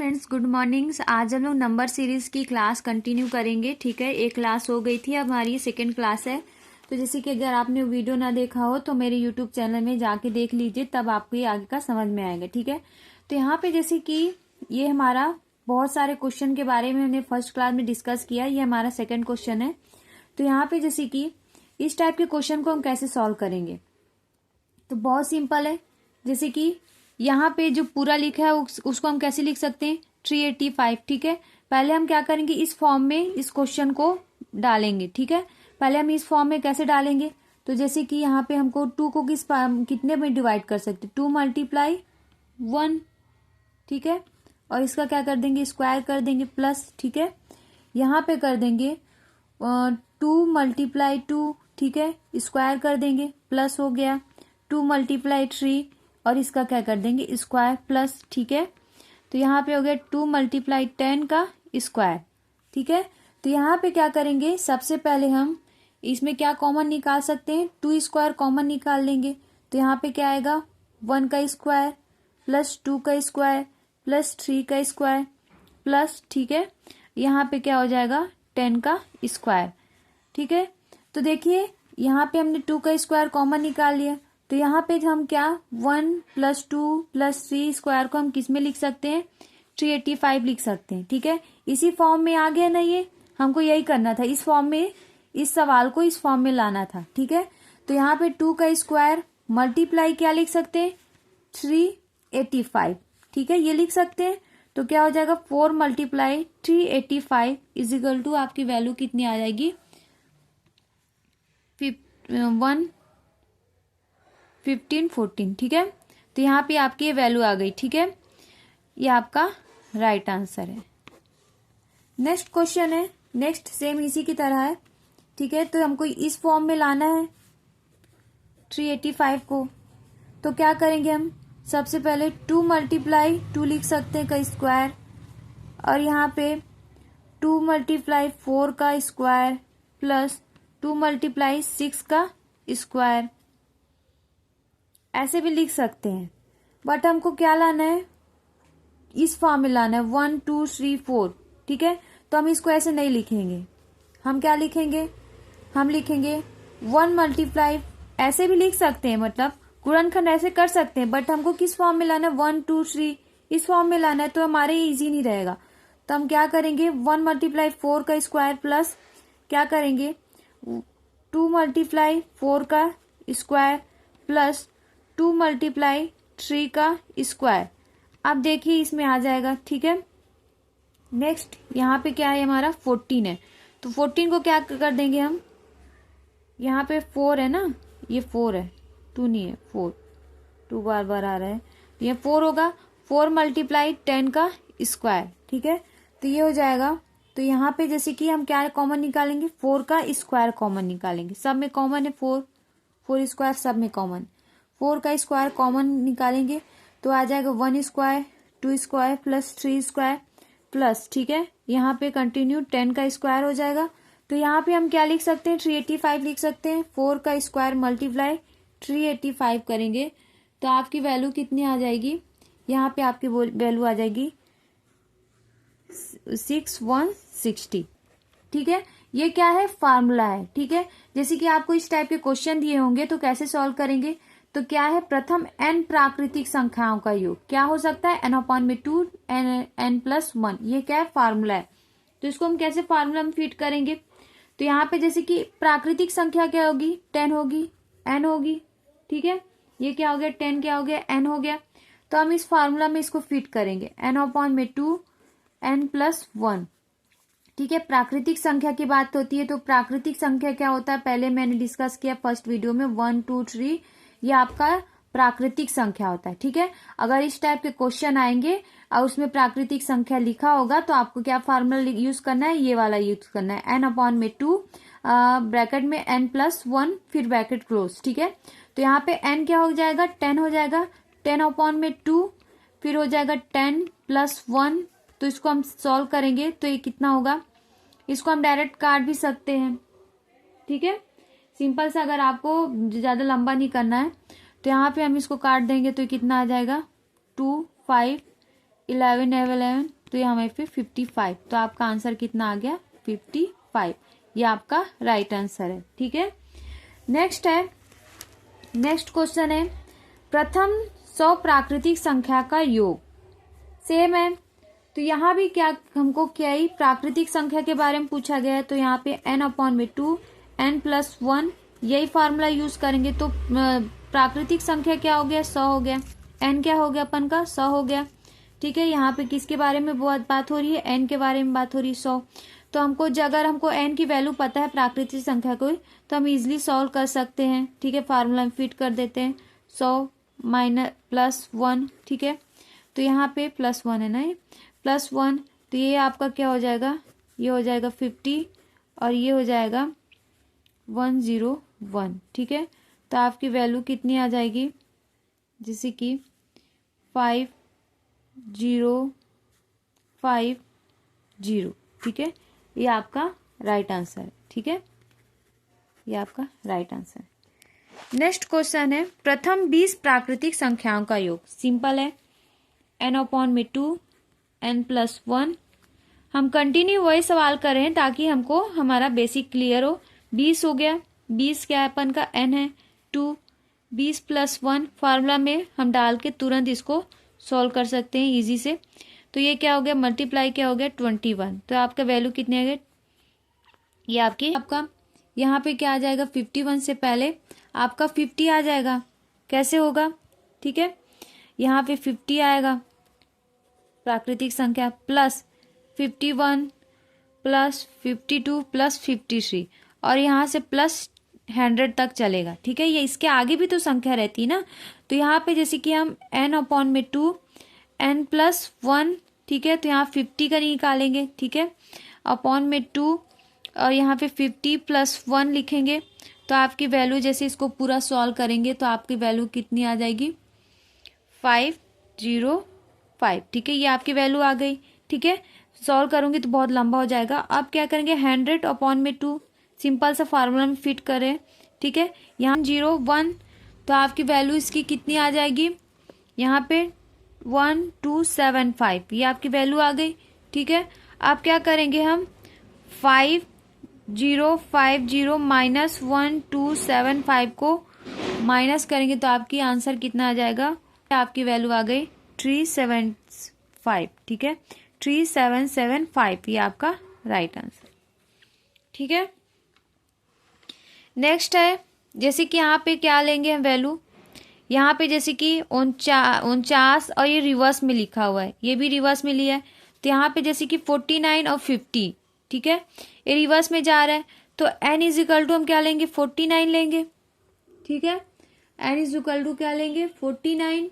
Friends, good morning. आज हम लोग नंबर सीरीज की क्लास कंटिन्यू करेंगे। ठीक है, एक क्लास हो गई थी, अब हमारी सेकंड क्लास है। तो जैसे कि अगर आपने वीडियो ना देखा हो तो मेरे यूट्यूब चैनल में जाके देख लीजिए, तब आपको ये आगे का समझ में आएगा। ठीक है, तो यहाँ पे जैसे कि ये हमारा बहुत सारे क्वेश्चन के बारे में हमने फर्स्ट क्लास में डिस्कस किया, ये हमारा सेकेंड क्वेश्चन है। तो यहाँ पे जैसे कि इस टाइप के क्वेश्चन को हम कैसे सॉल्व करेंगे, तो बहुत सिंपल है। जैसे कि यहाँ पे जो पूरा लिखा है उसको हम कैसे लिख सकते हैं, 385। ठीक है, पहले हम क्या करेंगे, इस फॉर्म में इस क्वेश्चन को डालेंगे। ठीक है, पहले हम इस फॉर्म में कैसे डालेंगे, तो जैसे कि यहाँ पे हमको 2 को कितने में डिवाइड कर सकते, 2 × 1। ठीक है, और इसका क्या कर देंगे, स्क्वायर कर देंगे प्लस। ठीक है, यहाँ पे कर देंगे 2 × 2। ठीक है, स्क्वायर कर देंगे प्लस हो गया 2 × 3, और इसका क्या कर देंगे, स्क्वायर प्लस। ठीक है, तो यहाँ पे हो गया 2 × 10 का स्क्वायर। ठीक है, तो यहाँ पे क्या करेंगे, सबसे पहले हम इसमें क्या कॉमन निकाल सकते हैं, 2 स्क्वायर कॉमन निकाल लेंगे। तो यहाँ पे क्या आएगा, 1 का स्क्वायर प्लस 2 का स्क्वायर प्लस 3 का स्क्वायर प्लस। ठीक है, यहाँ पे क्या हो जाएगा, 10 का स्क्वायर। ठीक है, तो देखिए यहाँ पे हमने 2 का स्क्वायर कॉमन निकाल लिया, तो यहाँ पे हम क्या 1 + 2 + 3 स्क्वायर को हम किस में लिख सकते हैं, 385 लिख सकते हैं। ठीक है, इसी फॉर्म में आ गया ना, ये हमको यही करना था, इस फॉर्म में इस सवाल को इस फॉर्म में लाना था। ठीक है, तो यहाँ पे 2 का स्क्वायर मल्टीप्लाई क्या लिख सकते हैं, 385। ठीक है, ये लिख सकते हैं। तो क्या हो जाएगा, 4 × 385 = आपकी वैल्यू कितनी आ जाएगी, 15 14। ठीक है, तो यहाँ पे आपकी ये वैल्यू आ गई। ठीक है, ये आपका राइट आंसर है। नेक्स्ट क्वेश्चन है, नेक्स्ट सेम इसी की तरह है। ठीक है, तो हमको इस फॉर्म में लाना है 385 को। तो क्या करेंगे हम, सबसे पहले 2 × 2 लिख सकते हैं का स्क्वायर, और यहाँ पे 2 × 4 का स्क्वायर प्लस 2 × 6 का स्क्वायर, ऐसे भी लिख सकते हैं। बट हमको क्या लाना है, इस फॉर्म में लाना है 1 2 3 4। ठीक है, तो हम इसको ऐसे नहीं लिखेंगे, हम क्या लिखेंगे, हम लिखेंगे 1 × ऐसे भी लिख सकते हैं, मतलब गुणनखंड ऐसे कर सकते हैं, बट हमको किस फॉर्म में लाना है, 1 2 3 इस फॉर्म में लाना है, तो हमारे इजी नहीं रहेगा। तो हम क्या करेंगे, 1 × 4 का स्क्वायर प्लस क्या करेंगे, 2 × 4 का स्क्वायर प्लस 2 × 3 का स्क्वायर। अब देखिए इसमें आ जाएगा। ठीक है, नेक्स्ट यहाँ पे क्या है, हमारा 14 है, तो 14 को क्या कर देंगे हम, यहाँ पे 4 है ना, ये 4 है, 2 नहीं है, 4, 2 बार बार आ रहा है, ये 4 होगा, 4 × 10 का स्क्वायर। ठीक है, तो ये हो जाएगा। तो यहाँ पे जैसे कि हम क्या कॉमन निकालेंगे, 4 का स्क्वायर कॉमन निकालेंगे, सब में कॉमन है 4, 4 स्क्वायर सब में कॉमन, 4 का स्क्वायर कॉमन निकालेंगे तो आ जाएगा 1 square 2 square plus 3 square plus. ठीक है, यहाँ पे कंटिन्यू 10 का स्क्वायर हो जाएगा। तो यहाँ पे हम क्या लिख सकते हैं, 385 लिख सकते हैं। 4 का स्क्वायर मल्टीप्लाई 385 करेंगे तो आपकी वैल्यू कितनी आ जाएगी, यहाँ पे आपकी वैल्यू आ जाएगी 6160। ठीक है, ये क्या है, फार्मूला है। ठीक है, जैसे कि आपको इस टाइप के क्वेश्चन दिए होंगे तो कैसे सॉल्व करेंगे, तो क्या है, प्रथम n प्राकृतिक संख्याओं का योग क्या हो सकता है, n/2 n+1, ये क्या है, फार्मूला है। तो इसको हम कैसे फार्मूला में फिट करेंगे, तो यहाँ पे जैसे कि प्राकृतिक संख्या क्या होगी, 10 होगी, n होगी। ठीक है, ये क्या हो गया, 10 क्या हो गया, n हो गया। तो हम इस फार्मूला में इसको फिट करेंगे, n/2 n+1। ठीक है, प्राकृतिक संख्या की बात होती है, तो प्राकृतिक संख्या क्या होता है, पहले मैंने डिस्कस किया फर्स्ट वीडियो में, 1 2 3, ये आपका प्राकृतिक संख्या होता है। ठीक है, अगर इस टाइप के क्वेश्चन आएंगे और उसमें प्राकृतिक संख्या लिखा होगा तो आपको क्या फार्मूला यूज करना है, ये वाला यूज करना है, n/2 ब्रैकेट में n+1 फिर ब्रैकेट क्लोज। ठीक है, तो यहाँ पे n क्या हो जाएगा, 10 हो जाएगा, 10/2 फिर हो जाएगा 10 + 1। तो इसको हम सॉल्व करेंगे तो ये कितना होगा, इसको हम डायरेक्ट काट भी सकते हैं। ठीक है, सिंपल सा, अगर आपको ज्यादा लंबा नहीं करना है तो यहाँ पे हम इसको काट देंगे तो कितना आ जाएगा, 2 5 11 11, तो ये हमें फिर 55। तो आपका आंसर कितना आ गया? 55। ये आपका राइट आंसर है। ठीक है, नेक्स्ट क्वेश्चन है प्रथम 100 प्राकृतिक संख्या का योग। सेम है, तो यहाँ भी क्या हमको क्या ही प्राकृतिक संख्या के बारे में पूछा गया है, तो यहाँ पे n/2 n+1 यही फॉर्मूला यूज करेंगे। तो प्राकृतिक संख्या क्या हो गया? 100 हो गया। n क्या हो गया अपन का? 100 हो गया। ठीक है, यहाँ पे किसके बारे में बहुत बात हो रही है? n के बारे में बात हो रही है, 100। तो हमको अगर हमको n की वैल्यू पता है प्राकृतिक संख्या को, तो हम इजिली सॉल्व कर सकते हैं। ठीक है, फार्मूला में फिट कर देते हैं 100 -+1। ठीक है, तो यहाँ पे +1 है ना, ये +1, तो ये आपका क्या हो जाएगा? ये हो जाएगा 50 और ये हो जाएगा 101। ठीक है, तो आपकी वैल्यू कितनी आ जाएगी? जैसे कि 5050। ठीक है, ये आपका राइट आंसर है। ठीक है, ये आपका राइट आंसर है। नेक्स्ट क्वेश्चन है प्रथम 20 प्राकृतिक संख्याओं का योग। सिंपल है, n/2 n+1। हम कंटिन्यू वही सवाल कर रहे हैं ताकि हमको हमारा बेसिक क्लियर हो। 20 हो गया, 20 क्या है अपन का? n है 2। 20+1 फार्मूला में हम डाल के तुरंत इसको सॉल्व कर सकते हैं इजी से। तो ये क्या हो गया? मल्टीप्लाई क्या हो गया? 21। तो आपका वैल्यू कितने आ गए? ये आपका यहाँ पे क्या आ जाएगा? 51 से पहले आपका 50 आ जाएगा। कैसे होगा? ठीक है, यहाँ पे 50 आएगा प्राकृतिक संख्या, प्लस 51 प्लस 52 प्लस 53, और यहाँ से प्लस 100 तक चलेगा। ठीक है, ये इसके आगे भी तो संख्या रहती है ना। तो यहाँ पे जैसे कि हम n/2 n+1, ठीक है, तो यहाँ 50 का निकालेंगे। ठीक है, /2 और यहाँ पे 50+1 लिखेंगे। तो आपकी वैल्यू जैसे इसको पूरा सॉल्व करेंगे तो आपकी वैल्यू कितनी आ जाएगी? 505। ठीक है, ये आपकी वैल्यू आ गई। ठीक है, सॉल्व करूंगी तो बहुत लंबा हो जाएगा। अब क्या करेंगे? 100/2 सिंपल सा फार्मूला में फिट करें। ठीक है, यहाँ 01, तो आपकी वैल्यू इसकी कितनी आ जाएगी? यहाँ पे 1275, ये आपकी वैल्यू आ गई। ठीक है, अब क्या करेंगे हम? 5050 -1275 को माइनस करेंगे तो आपकी आंसर कितना आ जाएगा? आपकी वैल्यू आ गई 375। ठीक है, 3775, ये आपका राइट आंसर। ठीक है, नेक्स्ट है जैसे कि यहाँ पे क्या लेंगे हम वैल्यू? यहाँ पे जैसे कि 49 और ये रिवर्स में लिखा हुआ है, ये भी रिवर्स में लिया है। तो यहाँ पे जैसे कि 49 और 50, ठीक है, ये रिवर्स में जा रहा है। तो n = हम क्या लेंगे? 49 लेंगे। ठीक है, n = क्या लेंगे? 49,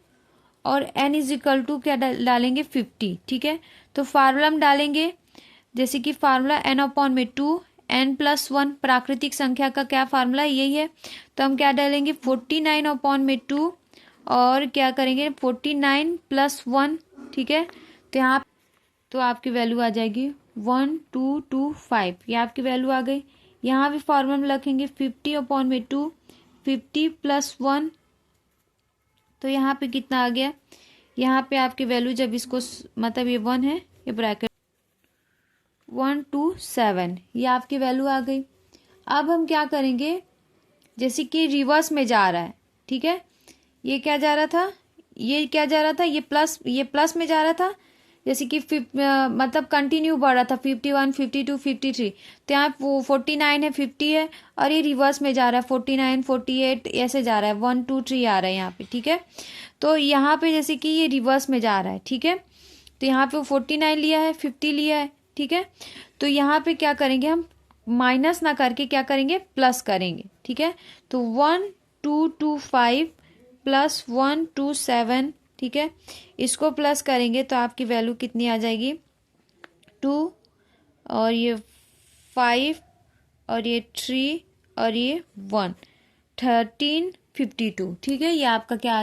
और n = क्या डालेंगे? 50। ठीक है, तो फार्मूला में डालेंगे जैसे कि फार्मूला n/2 n+1 प्राकृतिक संख्या का क्या फार्मूला? यही है। तो हम क्या डालेंगे? 49/2 और क्या करेंगे? 49+1। ठीक है, तो यहाँ तो आपकी वैल्यू आ जाएगी 1225, ये आपकी वैल्यू आ गई। यहाँ भी फॉर्मूला में रखेंगे 50/2 50+1, तो यहाँ पे कितना आ गया? यहाँ पे आपकी वैल्यू जब इसको मतलब ये 1 है, ये ब्रैकेट 127, ये आपकी वैल्यू आ गई। अब हम क्या करेंगे? जैसे कि रिवर्स में जा रहा है। ठीक है, ये क्या जा रहा था? ये क्या जा रहा था? ये प्लस में जा रहा था। जैसे कि मतलब कंटिन्यू बढ़ रहा था 51 52 53। तो यहाँ 49 है, 50 है, और ये रिवर्स में जा रहा है 49 48 ऐसे जा रहा है, 1 2 3 आ रहा है यहाँ पे। ठीक है, तो यहाँ पे जैसे कि ये रिवर्स में जा रहा है। ठीक है, तो यहाँ पे 49 लिया है, 50 लिया है। ठीक है, तो यहाँ पे क्या करेंगे? हम माइनस ना करके क्या करेंगे? प्लस करेंगे। ठीक है, तो 1225 प्लस 127, ठीक है, इसको प्लस करेंगे तो आपकी वैल्यू कितनी आ जाएगी? 2 और ये 5 और ये 3 और ये 1 1352। ठीक है, ये आपका क्या